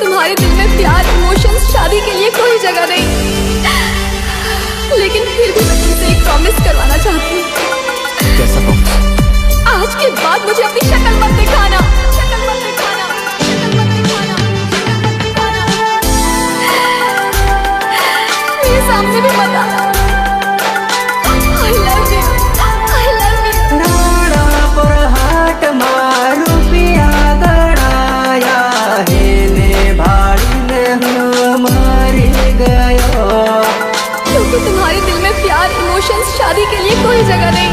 तुम्हारे दिल में प्यार, इमोशंस, शादी के लिए कोई जगह नहीं, लेकिन फिर भी मैं तुमसे एक प्रॉमिस करवाना चाहती हूँ। कैसा प्रॉमिस? आज के बाद मुझे अपनी शक्ल मत दिखाना, शक्ल मत दिखाना, शक्ल मत दिखाना, शक्ल मत दिखाना। मेरे सामने भी मत आना। I love you, I love you। Rana पर हाट मारू पिया गड़ाया है ने भाड़ी ने हो मरी गयो, क्योंकि तुम्हारे दिल में प्यार, इमोशंस, शादी के लिए कोई जगह नहीं।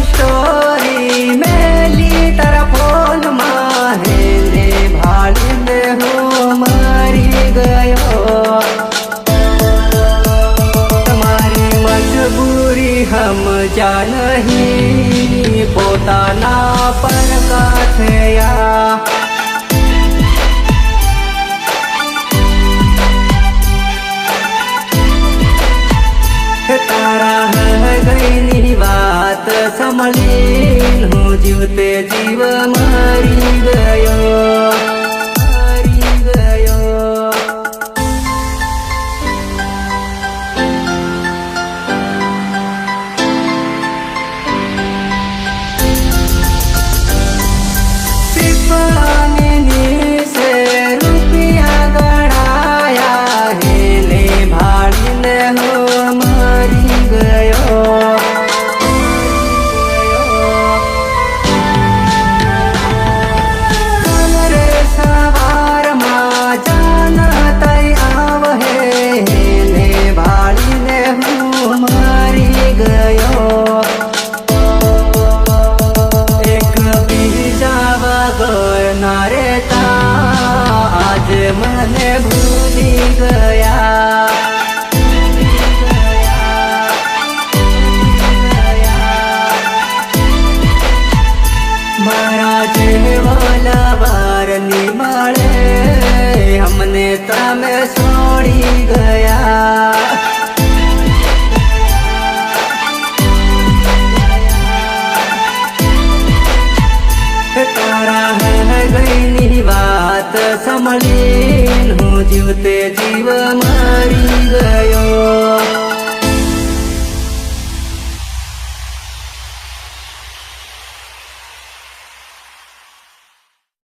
स्टोरी मेली तरह फोन माहे ने भाड़ी ने हो मरी गयो, तुम्हारी मजबूरी हम जानही पोताना पर काठया। तारा है गई बात संभलीन हूँ, जीवते जीव मरी गयो, मरी गयो। पिपानी से रुपया गड़ाया है ने भाड़ी ने हो मरी गयो, कमरे सवार माँ जानत आव है ने भाड़ी ने हो मरी गयो। एक बीजावा नारे ता आज मने भूली गया, महाराज वाला बार निमाड़े हमने तमे छोड़ी गया। तारा है गई बात संभलीन हूँ, जीवते जीव मरी गयो।